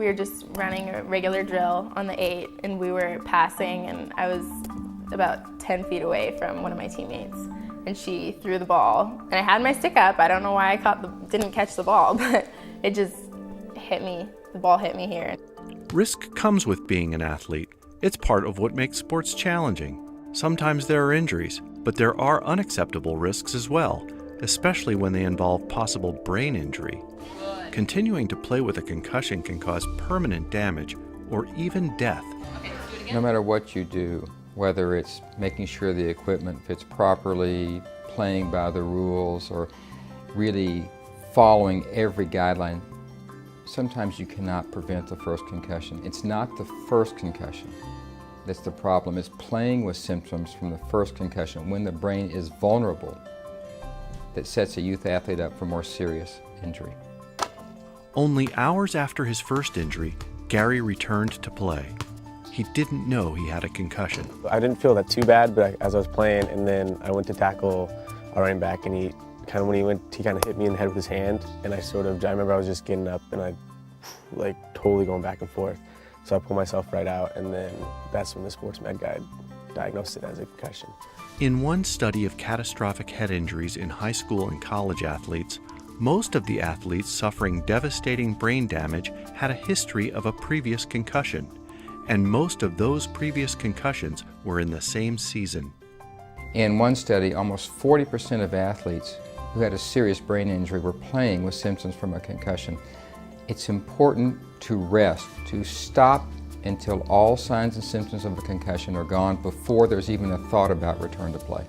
We were just running a regular drill on the 8, and we were passing, and I was about 10 feet away from one of my teammates, and she threw the ball. And I had my stick up. I don't know why I didn't catch the ball, but it just hit me. The ball hit me here. Risk comes with being an athlete. It's part of what makes sports challenging. Sometimes there are injuries, but there are unacceptable risks as well, especially when they involve possible brain injury. Continuing to play with a concussion can cause permanent damage or even death. No matter what you do, whether it's making sure the equipment fits properly, playing by the rules, or really following every guideline, sometimes you cannot prevent the first concussion. It's not the first concussion that's the problem. It's playing with symptoms from the first concussion when the brain is vulnerable that sets a youth athlete up for more serious injury. Only hours after his first injury, Gary returned to play. He didn't know he had a concussion. I didn't feel that too bad, but as I was playing, and then I went to tackle a running back, and he kind of hit me in the head with his hand, and I remember I was just getting up, and I totally going back and forth. So I pulled myself right out, and then that's when the sports med guy diagnosed it as a concussion. In one study of catastrophic head injuries in high school and college athletes, most of the athletes suffering devastating brain damage had a history of a previous concussion, and most of those previous concussions were in the same season. In one study, almost 40% of athletes who had a serious brain injury were playing with symptoms from a concussion. It's important to rest, to stop until all signs and symptoms of a concussion are gone before there's even a thought about return to play.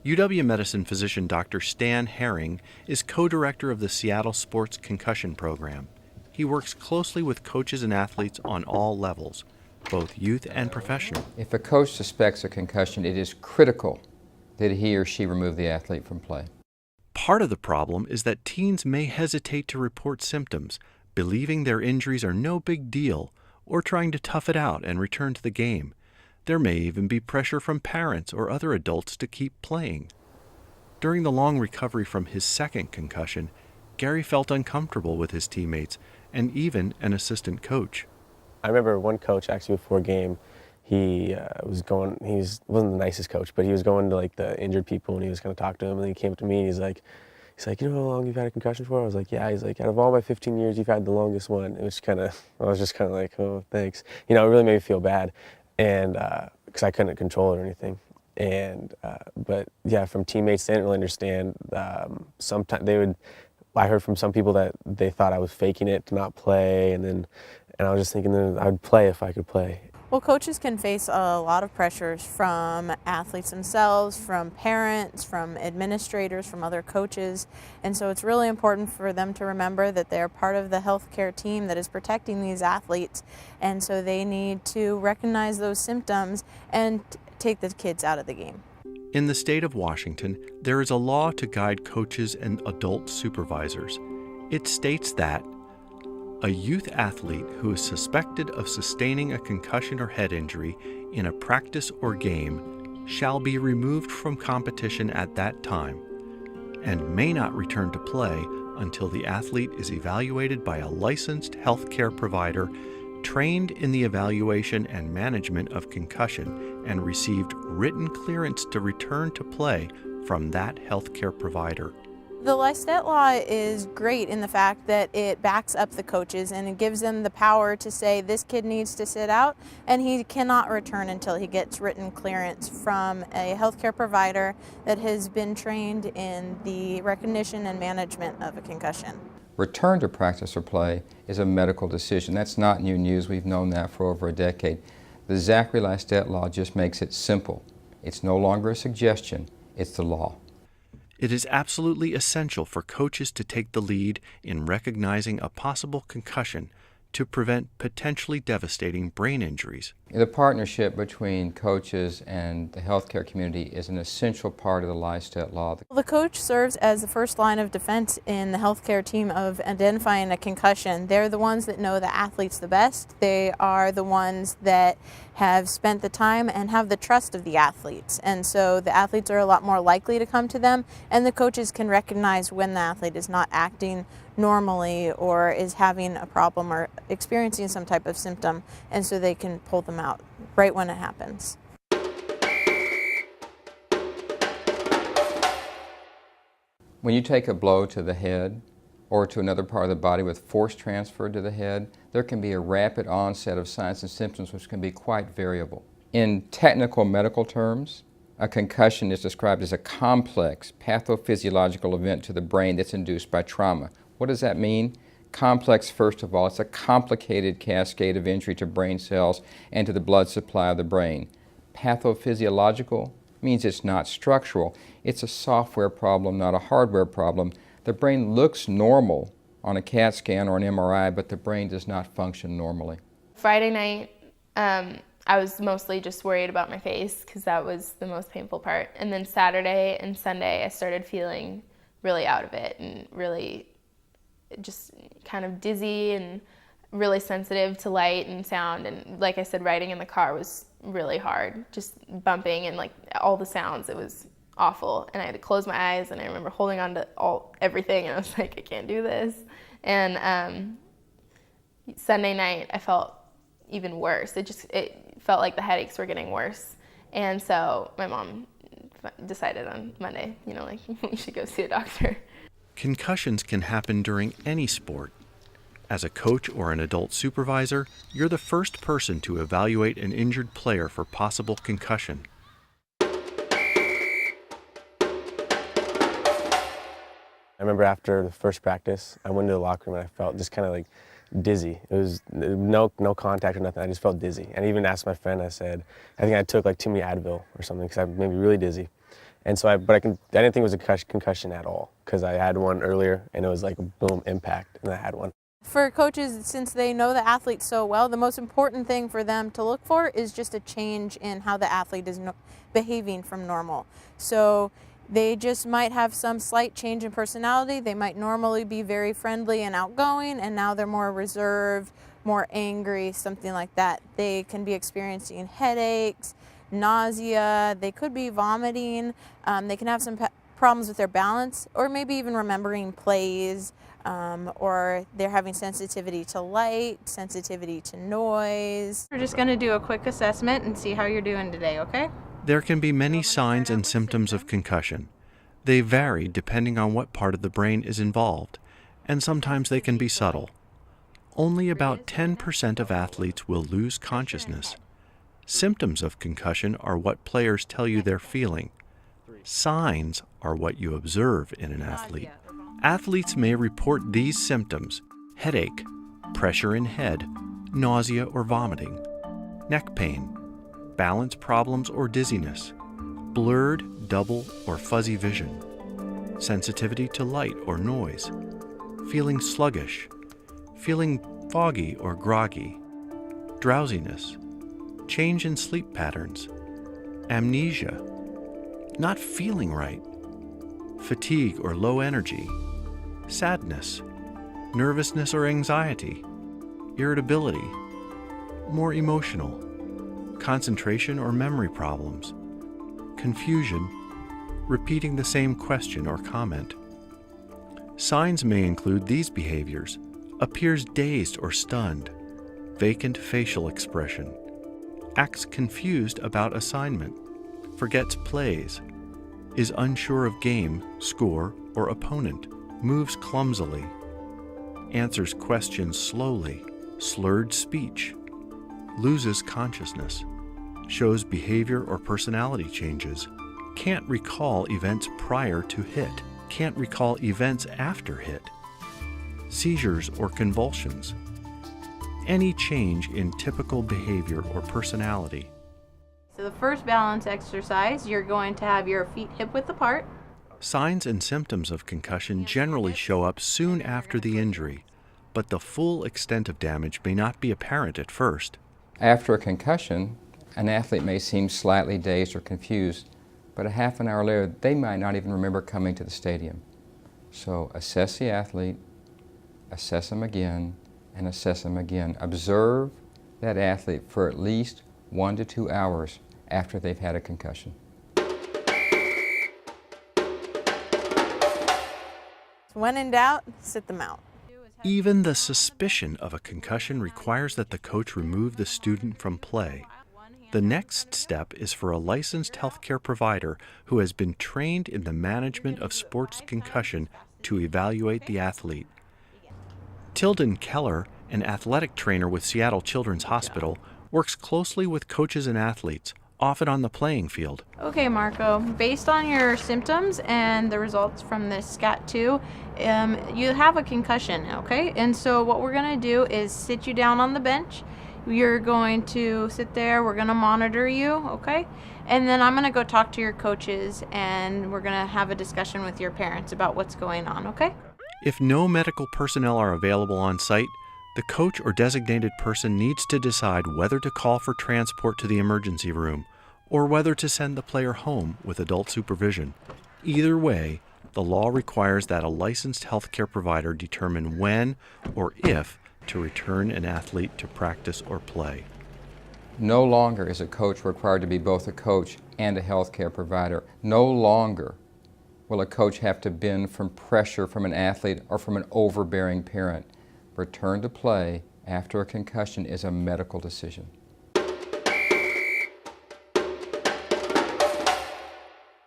UW-Medicine physician Dr. Stan Herring is co-director of the Seattle Sports Concussion Program. He works closely with coaches and athletes on all levels, both youth and professional. If a coach suspects a concussion, it is critical that he or she remove the athlete from play. Part of the problem is that teens may hesitate to report symptoms, believing their injuries are no big deal, or trying to tough it out and return to the game. There may even be pressure from parents or other adults to keep playing. During the long recovery from his second concussion, Gary felt uncomfortable with his teammates and even an assistant coach. I remember one coach actually before a game, he wasn't the nicest coach, but he was going to the injured people, and he was going to talk to them, and then he came up to me and he's like, you know how long you've had a concussion for? I was like, yeah. He's like, out of all my 15 years, you've had the longest one. I was just kind of like, oh, thanks. It really made me feel bad, and because I couldn't control it or anything. And but yeah, from teammates, they didn't really understand. Sometimes I heard from some people that they thought I was faking it to not play, and I was just thinking that I'd play if I could play. Well, coaches can face a lot of pressures from athletes themselves, from parents, from administrators, from other coaches, and so it's really important for them to remember that they're part of the healthcare team that is protecting these athletes, and so they need to recognize those symptoms and take the kids out of the game. In the state of Washington, there is a law to guide coaches and adult supervisors. It states that a youth athlete who is suspected of sustaining a concussion or head injury in a practice or game shall be removed from competition at that time and may not return to play until the athlete is evaluated by a licensed healthcare provider trained in the evaluation and management of concussion and received written clearance to return to play from that healthcare provider. The Lystet law is great in the fact that it backs up the coaches and it gives them the power to say this kid needs to sit out and he cannot return until he gets written clearance from a healthcare provider that has been trained in the recognition and management of a concussion. Return to practice or play is a medical decision. That's not new news. We've known that for over a decade. The Zachary-Lystet law just makes it simple. It's no longer a suggestion, it's the law. It is absolutely essential for coaches to take the lead in recognizing a possible concussion to prevent potentially devastating brain injuries. The partnership between coaches and the healthcare community is an essential part of the Lystet law. The coach serves as the first line of defense in the healthcare team of identifying a concussion. They're the ones that know the athletes the best. They are the ones that have spent the time and have the trust of the athletes. And so the athletes are a lot more likely to come to them, and the coaches can recognize when the athlete is not acting normally or is having a problem or experiencing some type of symptom, and so they can pull them out right when it happens. When you take a blow to the head or to another part of the body with force transferred to the head, there can be a rapid onset of signs and symptoms which can be quite variable. In technical medical terms, a concussion is described as a complex pathophysiological event to the brain that's induced by trauma. What does that mean? Complex, first of all, it's a complicated cascade of injury to brain cells and to the blood supply of the brain. Pathophysiological means it's not structural. It's a software problem, not a hardware problem. The brain looks normal on a CAT scan or an MRI, but the brain does not function normally. Friday night, I was mostly just worried about my face because that was the most painful part. And then Saturday and Sunday, I started feeling really out of it and really just kind of dizzy and really sensitive to light and sound. And like I said, riding in the car was really hard, just bumping and like all the sounds. It was awful, and I had to close my eyes, and I remember holding on to everything, and I was like, I can't do this. And Sunday night, I felt even worse. It felt like the headaches were getting worse, and so my mom decided on Monday, like we should go see a doctor. Concussions can happen during any sport. As a coach or an adult supervisor, you're the first person to evaluate an injured player for possible concussion. I remember after the first practice, I went into the locker room and I felt just kind of like dizzy. It was no contact or nothing. I just felt dizzy. And I even asked my friend, I said, I think I took like too many Advil or something because I made me really dizzy. And so I didn't think it was a concussion at all because I had one earlier and it was like a boom impact and I had one. For coaches, since they know the athlete so well, the most important thing for them to look for is just a change in how the athlete is behaving from normal. So they just might have some slight change in personality. They might normally be very friendly and outgoing, and now they're more reserved, more angry, something like that. They can be experiencing headaches, nausea, they could be vomiting, they can have some problems with their balance, or maybe even remembering plays, or they're having sensitivity to light, sensitivity to noise. We're just going to do a quick assessment and see how you're doing today, okay? There can be many signs and symptoms of concussion. They vary depending on what part of the brain is involved, and sometimes they can be subtle. Only about 10% of athletes will lose consciousness. Symptoms of concussion are what players tell you they're feeling. Signs are what you observe in an athlete. Athletes may report these symptoms: headache, pressure in head, nausea or vomiting, neck pain, balance problems or dizziness, blurred, double, or fuzzy vision, sensitivity to light or noise, feeling sluggish, feeling foggy or groggy, drowsiness, change in sleep patterns, amnesia, not feeling right, fatigue or low energy, sadness, nervousness or anxiety, irritability, more emotional, concentration or memory problems, confusion, repeating the same question or comment. Signs may include these behaviors: appears dazed or stunned, vacant facial expression, acts confused about assignment, forgets plays, is unsure of game, score, or opponent, moves clumsily, answers questions slowly, slurred speech, loses consciousness, shows behavior or personality changes, can't recall events prior to hit, can't recall events after hit, seizures or convulsions, any change in typical behavior or personality. So the first balance exercise, you're going to have your feet hip-width apart. Signs and symptoms of concussion generally show up soon after the injury, but the full extent of damage may not be apparent at first. After a concussion, an athlete may seem slightly dazed or confused, but a half an hour later, they might not even remember coming to the stadium. So assess the athlete, assess them again, and assess them again. Observe that athlete for at least 1 to 2 hours after they've had a concussion. When in doubt, sit them out. Even the suspicion of a concussion requires that the coach remove the student from play. The next step is for a licensed healthcare provider who has been trained in the management of sports concussion to evaluate the athlete. Tilden Keller, an athletic trainer with Seattle Children's Hospital, works closely with coaches and athletes, often on the playing field. Okay, Marco, based on your symptoms and the results from this SCAT2, you have a concussion, okay? And so what we're going to do is sit you down on the bench. You're going to sit there, we're going to monitor you, okay? And then I'm going to go talk to your coaches and we're going to have a discussion with your parents about what's going on, okay? If no medical personnel are available on site, the coach or designated person needs to decide whether to call for transport to the emergency room or whether to send the player home with adult supervision. Either way, the law requires that a licensed healthcare provider determine when or if to return an athlete to practice or play. No longer is a coach required to be both a coach and a healthcare provider. No longer will a coach have to bend from pressure from an athlete or from an overbearing parent. Return to play after a concussion is a medical decision.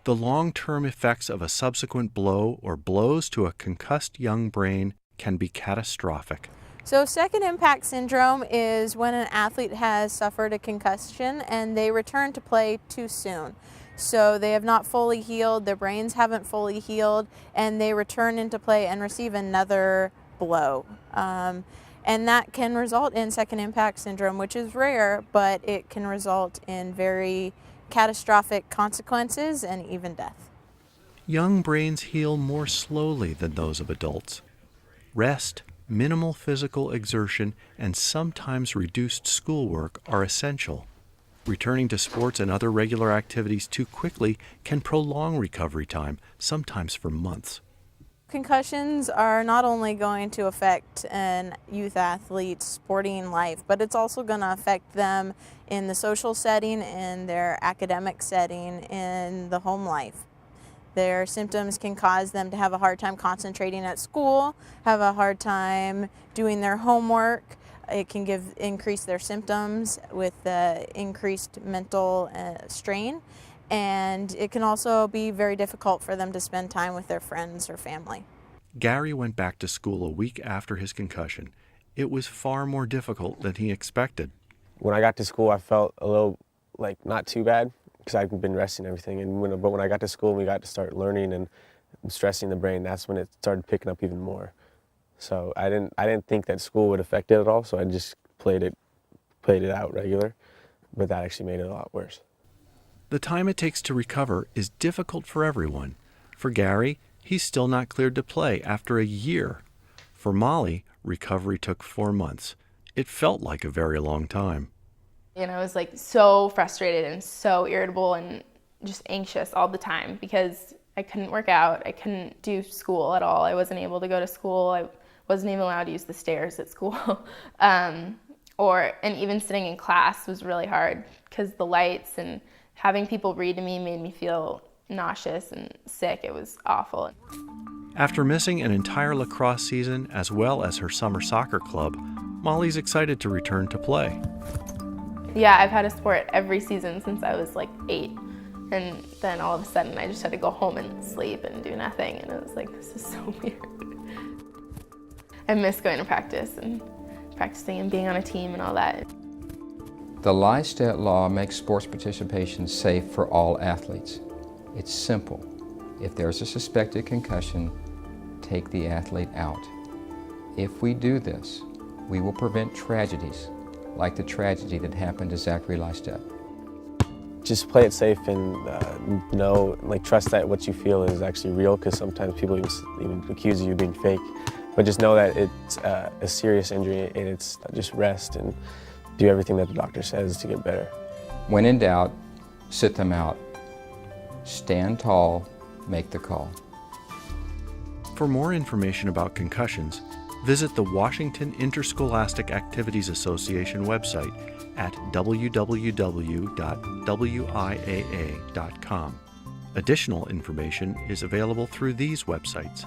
The long-term effects of a subsequent blow or blows to a concussed young brain can be catastrophic. So second impact syndrome is when an athlete has suffered a concussion and they return to play too soon. So they have not fully healed, their brains haven't fully healed, and they return into play and receive another blow. And that can result in second impact syndrome, which is rare, but it can result in very catastrophic consequences and even death. Young brains heal more slowly than those of adults. Rest, minimal physical exertion, and sometimes reduced schoolwork are essential. Returning to sports and other regular activities too quickly can prolong recovery time, sometimes for months. Concussions are not only going to affect an youth athlete's sporting life, but it's also going to affect them in the social setting, in their academic setting, in the home life. Their symptoms can cause them to have a hard time concentrating at school, have a hard time doing their homework. It can increase their symptoms with increased mental strain. And it can also be very difficult for them to spend time with their friends or family. Gary went back to school a week after his concussion. It was far more difficult than he expected. When I got to school, I felt a little, not too bad because I'd been resting and everything. But when I got to school and we got to start learning and stressing the brain, that's when it started picking up even more. So I didn't think that school would affect it at all, so I just played it out regular. But that actually made it a lot worse. The time it takes to recover is difficult for everyone. For Gary, he's still not cleared to play after a year. For Molly, recovery took 4 months. It felt like a very long time. And I was so frustrated and so irritable and just anxious all the time because I couldn't work out. I couldn't do school at all. I wasn't able to go to school. I wasn't even allowed to use the stairs at school. And even sitting in class was really hard because the lights and having people read to me made me feel nauseous and sick. It was awful. After missing an entire lacrosse season as well as her summer soccer club, Molly's excited to return to play. Yeah, I've had a sport every season since I was 8. And then all of a sudden I just had to go home and sleep and do nothing. And it was this is so weird. I miss going to practice and practicing and being on a team and all that. The Lystat law makes sports participation safe for all athletes. It's simple. If there's a suspected concussion, take the athlete out. If we do this, we will prevent tragedies like the tragedy that happened to Zachary Lystat. Just play it safe and trust that what you feel is actually real, because sometimes people even accuse you of being fake. But just know that it's a serious injury and it's just rest and do everything that the doctor says to get better. When in doubt, sit them out. Stand tall, make the call. For more information about concussions, visit the Washington Interscholastic Activities Association website at www.wiaa.com. Additional information is available through these websites.